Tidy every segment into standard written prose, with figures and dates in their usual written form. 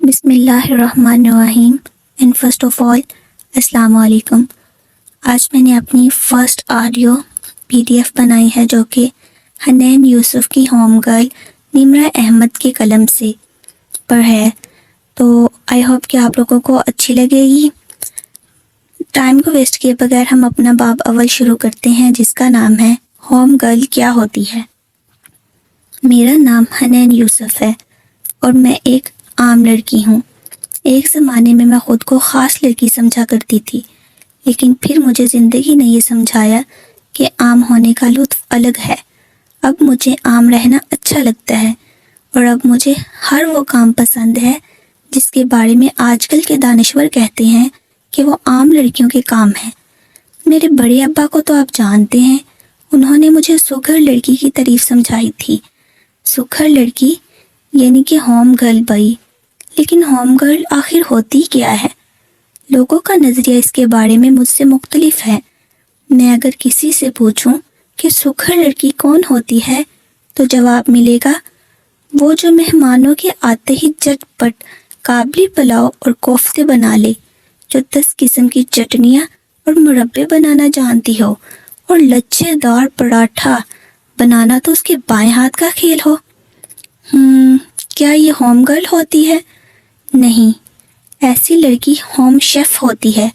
بسم اللہ الرحمن الرحیم اینڈ فرسٹ آف آل السلام علیکم۔ آج میں نے اپنی فرسٹ آڈیو PDF بنائی ہے جو کہ حنین یوسف کی ہوم گرل نمرہ احمد کے قلم سے پر ہے، تو آئی ہوپ کہ آپ لوگوں کو اچھی لگے گی۔ ٹائم کو ویسٹ کیے بغیر ہم اپنا باب اول شروع کرتے ہیں، جس کا نام ہے ہوم گرل کیا ہوتی ہے۔ میرا نام حنین یوسف ہے اور میں ایک عام لڑکی ہوں۔ ایک زمانے میں خود کو خاص لڑکی سمجھا کرتی تھی، لیکن پھر مجھے زندگی نے یہ سمجھایا کہ عام ہونے کا لطف الگ ہے۔ اب مجھے عام رہنا اچھا لگتا ہے اور اب مجھے ہر وہ کام پسند ہے جس کے بارے میں آج کل کے دانشور کہتے ہیں کہ وہ عام لڑکیوں کے کام ہیں۔ میرے بڑے ابا کو تو آپ جانتے ہیں، انہوں نے مجھے سگھر لڑکی کی تعریف سمجھائی تھی۔ سگھر لڑکی یعنی کہ ہوم گرل بھائی، لیکن ہوم گرل آخر ہوتی کیا ہے؟ لوگوں کا نظریہ اس کے بارے میں مجھ سے مختلف ہے۔ میں اگر کسی سے پوچھوں کہ سگھر لڑکی کون ہوتی ہے تو جواب ملے گا، وہ جو مہمانوں کے آتے ہی جٹ پٹ کابلی پلاؤ اور کوفتے بنا لے، جو 10 قسم کی چٹنیاں اور مربے بنانا جانتی ہو، اور لچھے دار پراٹھا بنانا تو اس کے بائیں ہاتھ کا کھیل ہو۔ کیا یہ ہوم گرل ہوتی ہے؟ نہیں، ایسی لڑکی ہوم شیف ہوتی ہے،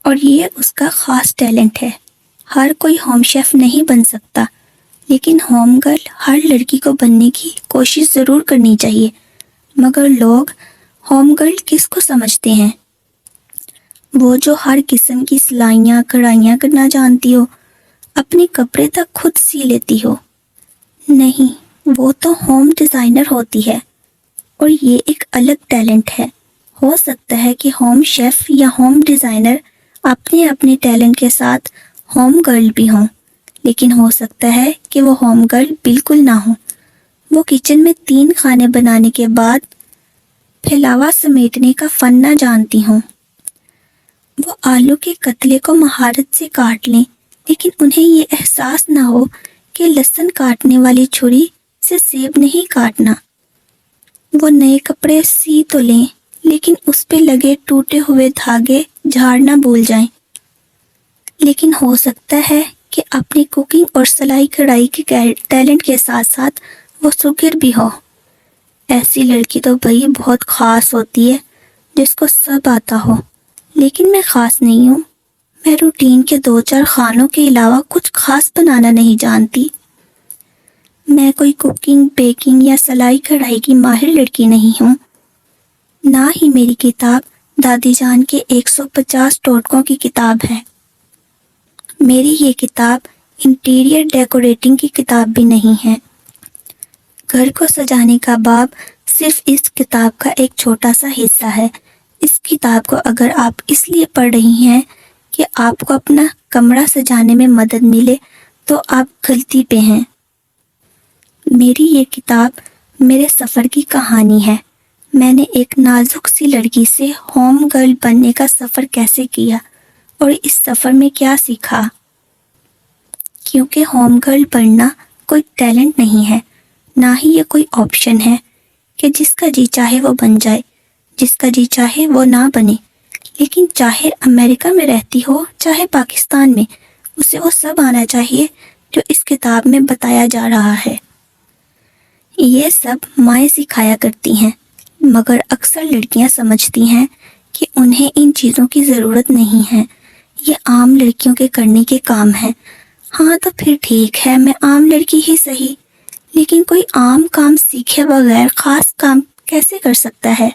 اور یہ اس کا خاص ٹیلنٹ ہے۔ ہر کوئی ہوم شیف نہیں بن سکتا، لیکن ہوم گرل ہر لڑکی کو بننے کی کوشش ضرور کرنی چاہیے۔ مگر لوگ ہوم گرل کس کو سمجھتے ہیں؟ وہ جو ہر قسم کی سلائیاں کڑھائیاں کرنا جانتی ہو، اپنے کپڑے تک خود سی لیتی ہو؟ نہیں، وہ تو ہوم ڈیزائنر ہوتی ہے، اور یہ ایک الگ ٹیلنٹ ہے۔ ہو سکتا ہے کہ ہوم شیف یا ہوم ڈیزائنر اپنے ٹیلنٹ کے ساتھ ہوم گرل بھی ہوں، لیکن ہو سکتا ہے کہ وہ ہوم گرل بالکل نہ ہوں۔ وہ کچن میں 3 کھانے بنانے کے بعد پھیلاوا سمیٹنے کا فن نہ جانتی ہوں۔ وہ آلو کے قتلے کو مہارت سے کاٹ لیں، لیکن انہیں یہ احساس نہ ہو کہ لہسن کاٹنے والی چھری سے سیب نہیں کاٹنا۔ وہ نئے کپڑے سی تو لیں، لیکن اس پہ لگے ٹوٹے ہوئے دھاگے جھاڑنا بھول جائیں۔ لیکن ہو سکتا ہے کہ اپنی کوکنگ اور سلائی کڑھائی کے ٹیلنٹ کے ساتھ ساتھ وہ سگھر بھی ہو۔ ایسی لڑکی تو بھئی بہت خاص ہوتی ہے، جس کو سب آتا ہو، لیکن میں خاص نہیں ہوں۔ میں روٹین کے 2-4 کھانوں کے علاوہ کچھ خاص بنانا نہیں جانتی۔ میں کوئی کوکنگ، بیکنگ یا سلائی کڑھائی کی ماہر لڑکی نہیں ہوں۔ نہ ہی میری کتاب دادی جان کے 150 ٹوٹکوں کی کتاب ہے۔ میری یہ کتاب انٹیریئر ڈیکوریٹنگ کی کتاب بھی نہیں ہے۔ گھر کو سجانے کا باب صرف اس کتاب کا ایک چھوٹا سا حصہ ہے۔ اس کتاب کو اگر آپ اس لیے پڑھ رہی ہیں کہ آپ کو اپنا کمرہ سجانے میں مدد ملے تو آپ غلطی پہ ہیں۔ میری یہ کتاب میرے سفر کی کہانی ہے۔ میں نے ایک نازک سی لڑکی سے ہوم گرل بننے کا سفر کیسے کیا اور اس سفر میں کیا سیکھا۔ کیونکہ ہوم گرل بننا کوئی ٹیلنٹ نہیں ہے، نہ ہی یہ کوئی آپشن ہے کہ جس کا جی چاہے وہ بن جائے، جس کا جی چاہے وہ نہ بنے۔ لیکن چاہے امریکہ میں رہتی ہو چاہے پاکستان میں، اسے وہ سب آنا چاہیے جو اس کتاب میں بتایا جا رہا ہے۔ یہ سب مائیں سکھایا کرتی ہیں، مگر اکثر لڑکیاں سمجھتی ہیں کہ انہیں ان چیزوں کی ضرورت نہیں ہے، یہ عام لڑکیوں کے کرنے کے کام ہیں۔ ہاں تو پھر ٹھیک ہے، میں عام لڑکی ہی صحیح، لیکن کوئی عام کام سیکھے بغیر خاص کام کیسے کر سکتا ہے؟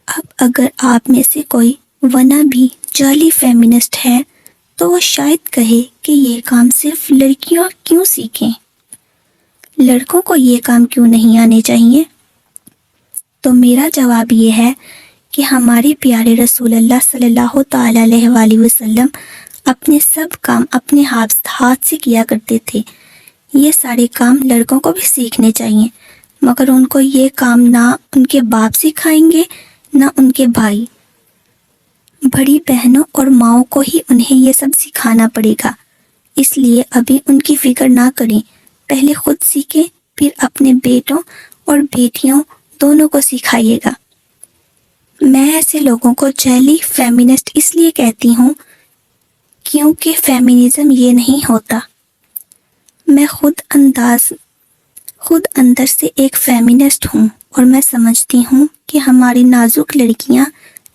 اب اگر آپ میں سے کوئی ونا بھی جعلی فیمنسٹ ہے تو وہ شاید کہے کہ یہ کام صرف لڑکیوں کیوں سیکھیں، لڑکوں کو یہ کام کیوں نہیں آنے چاہیے؟ تو میرا جواب یہ ہے کہ ہمارے پیارے رسول اللہ صلی اللہ تعالیٰ علیہ وآلہ وسلم اپنے سب کام اپنے ہاتھ سے کیا کرتے تھے۔ یہ سارے کام لڑکوں کو بھی سیکھنے چاہیے، مگر ان کو یہ کام نہ ان کے باپ سکھائیں گے نہ ان کے بھائی۔ بڑی بہنوں اور ماؤں کو ہی انہیں یہ سب سکھانا پڑے گا۔ اس لیے ابھی ان کی فکر نہ کریں، پہلے خود سیکھیں، پھر اپنے بیٹوں اور بیٹیوں دونوں کو سکھائیے گا۔ میں ایسے لوگوں کو جعلی فیمنسٹ اس لیے کہتی ہوں کیونکہ فیمنزم یہ نہیں ہوتا۔ میں خود اندر سے ایک فیمنسٹ ہوں، اور میں سمجھتی ہوں کہ ہماری نازک لڑکیاں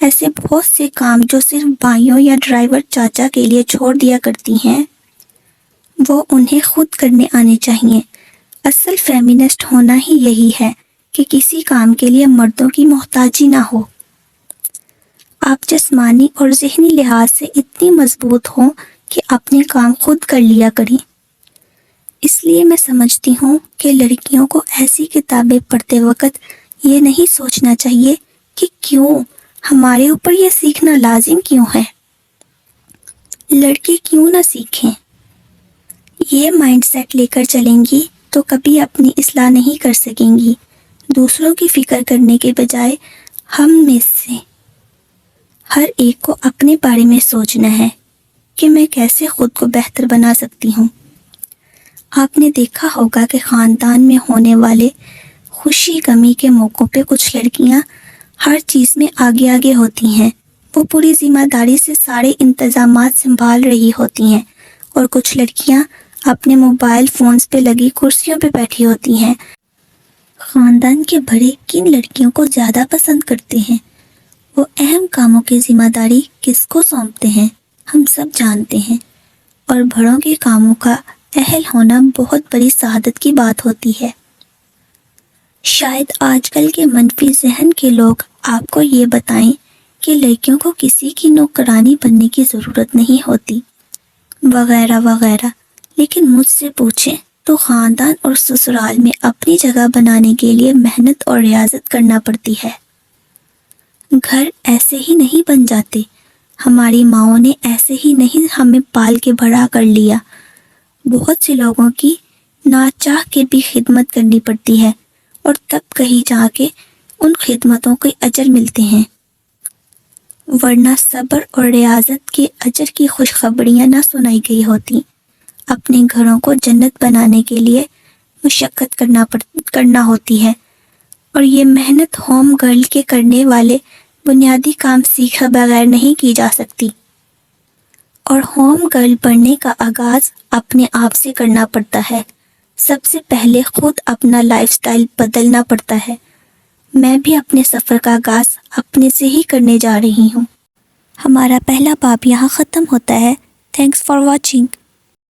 ایسے بہت سے کام جو صرف بھائیوں یا ڈرائیور چاچا کے لیے چھوڑ دیا کرتی ہیں، وہ انہیں خود کرنے آنے چاہیے۔ اصل فیمنسٹ ہونا ہی یہی ہے کہ کسی کام کے لیے مردوں کی محتاجی نہ ہو۔ آپ جسمانی اور ذہنی لحاظ سے اتنی مضبوط ہوں کہ اپنے کام خود کر لیا کریں۔ اس لیے میں سمجھتی ہوں کہ لڑکیوں کو ایسی کتابیں پڑھتے وقت یہ نہیں سوچنا چاہیے کہ کیوں ہمارے اوپر یہ سیکھنا لازم کیوں ہے، لڑکے کیوں نہ سیکھیں۔ یہ مائنڈ سیٹ لے کر چلیں گی تو کبھی اپنی اصلاح نہیں کر سکیں گی۔ دوسروں کی فکر کرنے کے بجائے ہم میں سے ہر ایک کو اپنے بارے میں سوچنا ہے کہ میں کیسے خود کو بہتر بنا سکتی ہوں۔ آپ نے دیکھا ہوگا کہ خاندان میں ہونے والے خوشی غمی کے موقعوں پہ کچھ لڑکیاں ہر چیز میں آگے آگے ہوتی ہیں، وہ پوری ذمہ داری سے سارے انتظامات سنبھال رہی ہوتی ہیں، اور کچھ لڑکیاں اپنے موبائل فونز پہ لگی کرسیوں پہ بیٹھی ہوتی ہیں۔ خاندان کے بڑے کن لڑکیوں کو زیادہ پسند کرتے ہیں؟ وہ اہم کاموں کی ذمہ داری کس کو سونپتے ہیں ہم سب جانتے ہیں، اور بڑوں کے کاموں کا اہل ہونا بہت بڑی سعادت کی بات ہوتی ہے۔ شاید آج کل کے منفی ذہن کے لوگ آپ کو یہ بتائیں کہ لڑکیوں کو کسی کی نوکرانی بننے کی ضرورت نہیں ہوتی، وغیرہ وغیرہ، لیکن مجھ سے پوچھیں تو خاندان اور سسرال میں اپنی جگہ بنانے کے لیے محنت اور ریاضت کرنا پڑتی ہے۔ گھر ایسے ہی نہیں بن جاتے، ہماری ماؤں نے ایسے ہی نہیں ہمیں پال کے بڑا کر لیا۔ بہت سے لوگوں کی ناچاہ کے بھی خدمت کرنی پڑتی ہے، اور تب کہیں جا کے ان خدمتوں کے اجر ملتے ہیں، ورنہ صبر اور ریاضت کے اجر کی خوشخبریاں نہ سنائی گئی ہوتی۔ اپنے گھروں کو جنت بنانے کے لیے مشقت کرنا ہوتی ہے، اور یہ محنت ہوم گرل کے کرنے والے بنیادی کام سیکھے بغیر نہیں کی جا سکتی۔ اور ہوم گرل بننے کا آغاز اپنے آپ سے کرنا پڑتا ہے۔ سب سے پہلے خود اپنا لائف سٹائل بدلنا پڑتا ہے۔ میں بھی اپنے سفر کا آغاز اپنے سے ہی کرنے جا رہی ہوں۔ ہمارا پہلا باب یہاں ختم ہوتا ہے۔ Thanks for watching.